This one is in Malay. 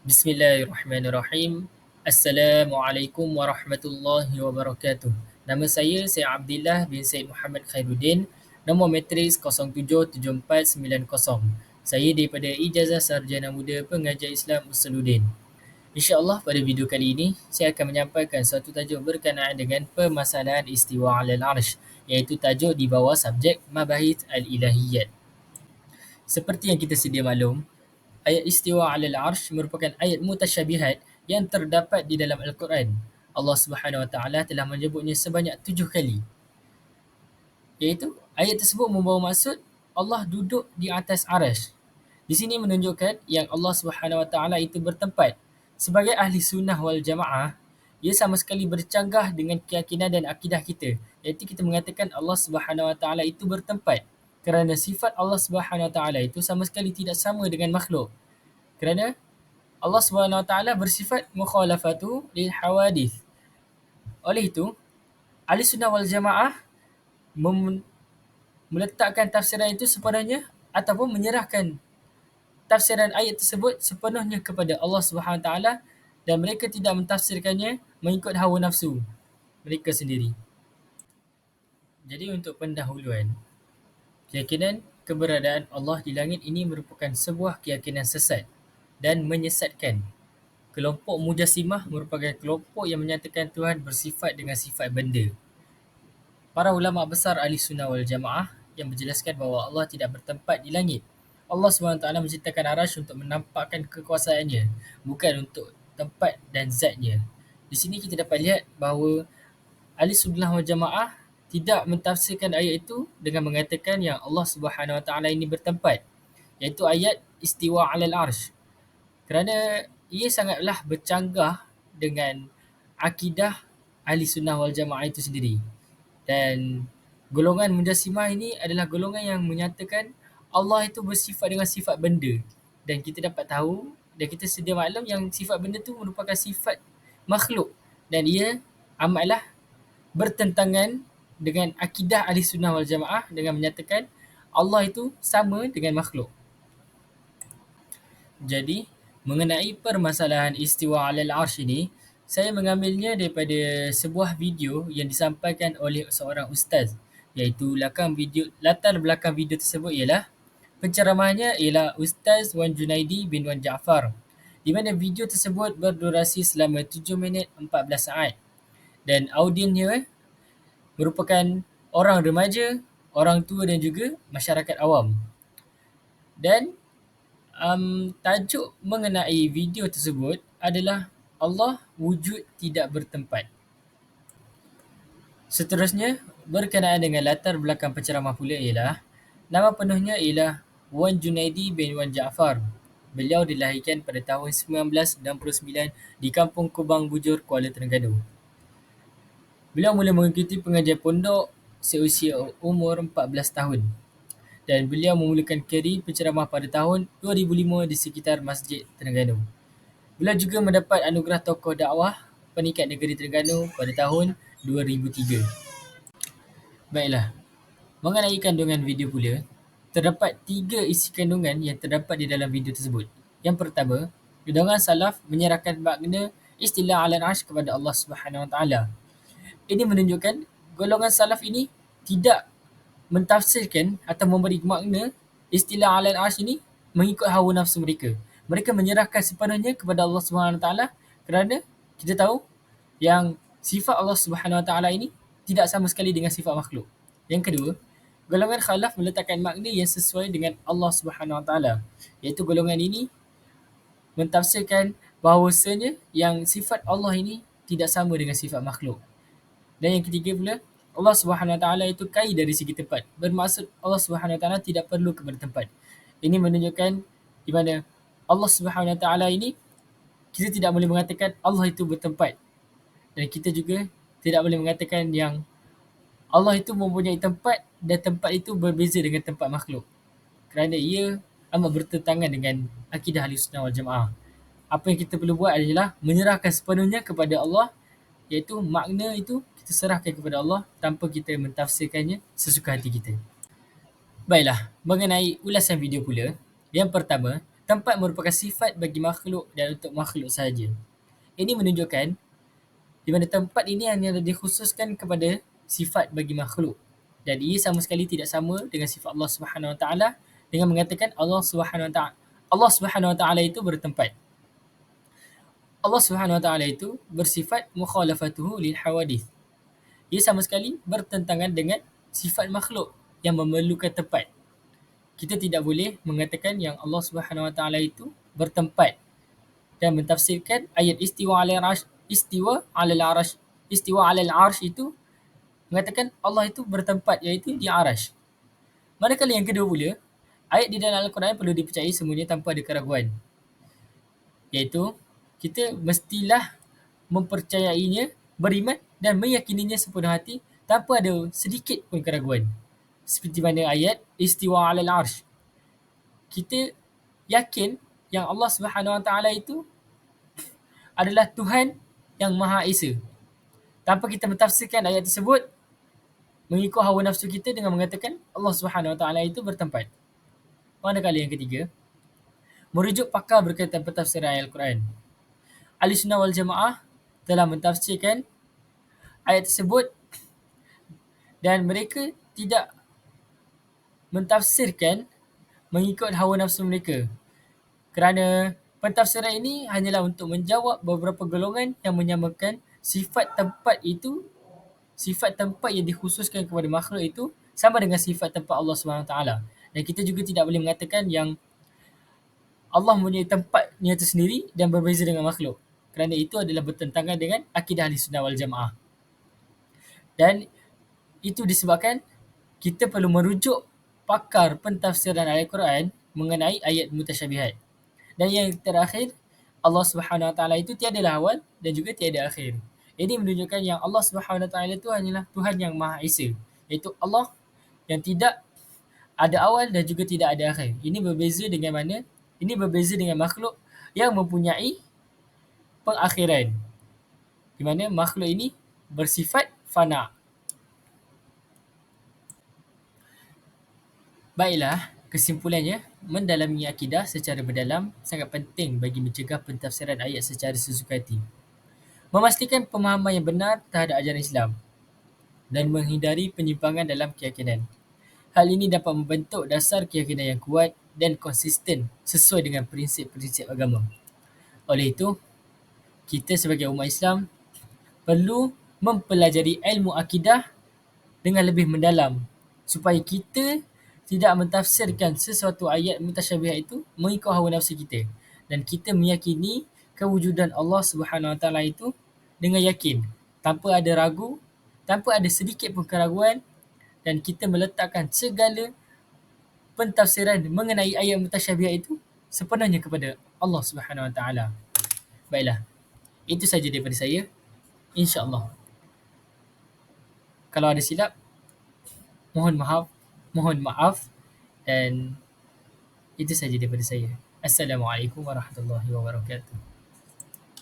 Bismillahirrahmanirrahim. Assalamualaikum warahmatullahi wabarakatuh. Nama saya Abdillah bin Said Muhammad Khairuddin. Nombor matris 077490. Saya daripada Ijazah Sarjana Muda Pengajar Islam Usuluddin. InsyaAllah pada video kali ini, saya akan menyampaikan satu tajuk berkenaan dengan permasalahan istiwa alal arsh, iaitu tajuk di bawah subjek Mabahith al-Ilahiyyat. Seperti yang kita sedia maklum, ayat istiwa alal arsh merupakan ayat mutasyabihat yang terdapat di dalam Al-Quran. Allah Subhanahu Wa Taala telah menyebutnya sebanyak 7 kali. Iaitu ayat tersebut membawa maksud Allah duduk di atas arsh. Di sini menunjukkan yang Allah Subhanahu Wa Taala itu bertempat. Sebagai ahli sunnah wal jamaah, ia sama sekali bercanggah dengan keyakinan dan akidah kita, iaitu kita mengatakan Allah Subhanahu Wa Taala itu bertempat. Kerana sifat Allah Subhanahu Wa Taala itu sama sekali tidak sama dengan makhluk. Kerana Allah Subhanahu Wa Taala bersifat mukhalafatu lil hawadith. Oleh itu, ahli sunnah wal jamaah meletakkan tafsiran itu sepenuhnya ataupun menyerahkan tafsiran ayat tersebut sepenuhnya kepada Allah Subhanahu Wa Taala dan mereka tidak mentafsirkannya mengikut hawa nafsu mereka sendiri. Jadi untuk pendahuluan, keyakinan keberadaan Allah di langit ini merupakan sebuah keyakinan sesat dan menyesatkan. Kelompok Mujassimah merupakan kelompok yang menyatakan Tuhan bersifat dengan sifat benda. Para ulama besar ahli sunnah wal jamaah yang menjelaskan bahawa Allah tidak bertempat di langit. Allah SWT menciptakan arasy untuk menampakkan kekuasaannya, bukan untuk tempat dan zatnya. Di sini kita dapat lihat bahawa ahli sunnah wal jamaah tidak mentafsirkan ayat itu dengan mengatakan yang Allah Subhanahu Wa Taala ini bertempat, iaitu ayat istiwa alal arsh. Kerana ia sangatlah bercanggah dengan akidah ahli sunnah wal jamaah itu sendiri. Dan golongan Mujassimah ini adalah golongan yang menyatakan Allah itu bersifat dengan sifat benda. Dan kita dapat tahu dan kita sedia maklum yang sifat benda itu merupakan sifat makhluk. Dan ia amatlah bertentangan dengan akidah ahli sunnah wal jamaah dengan menyatakan Allah itu sama dengan makhluk. Jadi, mengenai permasalahan istiwa alal arsh ini, saya mengambilnya daripada sebuah video yang disampaikan oleh seorang ustaz, iaitu latar belakang video tersebut ialah penceramahnya ialah Ustaz Wan Junaidi bin Wan Jaafar, di mana video tersebut berdurasi selama 7 minit 14 saat dan audiennya merupakan orang remaja, orang tua dan juga masyarakat awam. Dan tajuk mengenai video tersebut adalah Allah wujud tidak bertempat. Seterusnya, berkenaan dengan latar belakang penceramah pula ialah nama penuhnya ialah Wan Junaidi bin Wan Jaafar. Beliau dilahirkan pada tahun 1969 di Kampung Kubang Bujur, Kuala Terengganu. Beliau mula mengikuti pengajian pondok seusia umur 14 tahun. Dan beliau memulakan karier penceramah pada tahun 2005 di sekitar Masjid Terengganu. Beliau juga mendapat anugerah tokoh dakwah Peningkat Negeri Terengganu pada tahun 2003. Baiklah, mengenai kandungan video pula, terdapat 3 isi kandungan yang terdapat di dalam video tersebut. Yang pertama, golongan salaf menyerahkan makna istilah alal arsh kepada Allah Subhanahu Wa Taala. Ini menunjukkan golongan salaf ini tidak mentafsirkan atau memberi makna istilah alal arsh ini mengikut hawa nafsu mereka. Mereka menyerahkan sepenuhnya kepada Allah Subhanahu Wa Taala kerana kita tahu yang sifat Allah Subhanahu Wa Taala ini tidak sama sekali dengan sifat makhluk. Yang kedua, golongan khalaf meletakkan makna yang sesuai dengan Allah Subhanahu Wa Taala, iaitu golongan ini mentafsirkan bahawasanya yang sifat Allah ini tidak sama dengan sifat makhluk. Dan yang ketiga pula, Allah Subhanahu Wa Taala itu kaya dari segi tempat. Bermaksud Allah Subhanahu Wa Taala tidak perlu kepada tempat. Ini menunjukkan di mana Allah Subhanahu Wa Taala ini kita tidak boleh mengatakan Allah itu bertempat. Dan kita juga tidak boleh mengatakan yang Allah itu mempunyai tempat dan tempat itu berbeza dengan tempat makhluk. Kerana ia amat bertentangan dengan akidah Ahlussunnah wal Jamaah. Apa yang kita perlu buat adalah menyerahkan sepenuhnya kepada Allah, iaitu makna itu kita serahkan kepada Allah tanpa kita mentafsirkannya sesuka hati kita. Baiklah, mengenai ulasan video pula. Yang pertama, tempat merupakan sifat bagi makhluk dan untuk makhluk sahaja. Ini menunjukkan di mana tempat ini hanya dikhususkan kepada sifat bagi makhluk dan ia sama sekali tidak sama dengan sifat Allah Subhanahu Wa Taala dengan mengatakan Allah Subhanahu Wa Taala itu bertempat. Allah Subhanahu Wa Taala itu bersifat mukhalafatuhu lil hawadith. Ia sama sekali bertentangan dengan sifat makhluk yang memerlukan tempat. Kita tidak boleh mengatakan yang Allah Subhanahu Wa Taala itu bertempat dan mentafsirkan ayat istiwa alal arsh itu mengatakan Allah itu bertempat iaitu di arash. Manakala yang kedua pula, ayat di dalam Al-Quran perlu dipercayai semuanya tanpa ada keraguan. Iaitu kita mestilah mempercayainya, beriman dan meyakininya sepenuh hati tanpa ada sedikit pun keraguan. Seperti mana ayat istiwa alal arsh. Kita yakin yang Allah Subhanahu Wa Taala itu adalah Tuhan yang Maha Esa. Tanpa kita mentafsirkan ayat tersebut mengikut hawa nafsu kita dengan mengatakan Allah Subhanahu Wa Taala itu bertempat. Manakala yang ketiga, merujuk pakar berkaitan pentafsiran ayat Al-Quran. Ahlussunnah wal Jamaah telah mentafsirkan ayat tersebut dan mereka tidak mentafsirkan mengikut hawa nafsu mereka. Kerana pentafsiran ini hanyalah untuk menjawab beberapa golongan yang menyamakan sifat tempat yang dikhususkan kepada makhluk itu sama dengan sifat tempat Allah SWT. Dan kita juga tidak boleh mengatakan yang Allah mempunyai tempatnya tersendiri dan berbeza dengan makhluk. Kerana itu adalah bertentangan dengan akidah Ahlussunnah wal Jamaah. Dan itu disebabkan kita perlu merujuk pakar pentafsiran Al-Quran mengenai ayat mutasyabihat. Dan yang terakhir, Allah Subhanahu Wa Taala itu tiadalah awal dan juga tiada akhir. Ini menunjukkan yang Allah Subhanahu Wa Taala itu hanyalah Tuhan yang Maha Esa, iaitu Allah yang tidak ada awal dan juga tidak ada akhir. Ini berbeza dengan mana? Ini berbeza dengan makhluk yang mempunyai pengakhiran. Di mana makhluk ini bersifat fana. Baiklah, kesimpulannya, mendalami akidah secara mendalam sangat penting bagi mencegah pentafsiran ayat secara sesuka hati. Memastikan pemahaman yang benar terhadap ajaran Islam dan menghindari penyimpangan dalam keyakinan. Hal ini dapat membentuk dasar keyakinan yang kuat dan konsisten sesuai dengan prinsip-prinsip agama. Oleh itu, kita sebagai umat Islam perlu mempelajari ilmu akidah dengan lebih mendalam supaya kita tidak mentafsirkan sesuatu ayat mutasyabihat itu mengikut hawa nafsu kita dan kita meyakini kewujudan Allah Subhanahu Wa Taala itu dengan yakin tanpa ada ragu, tanpa ada sedikit pun keraguan dan kita meletakkan segala pentafsiran mengenai ayat mutasyabihat itu sepenuhnya kepada Allah Subhanahu Wa Taala. Baiklah, itu saja daripada saya. InsyaAllah. Kalau ada silap, mohon maaf dan itu saja daripada saya. Assalamualaikum warahmatullahi wabarakatuh.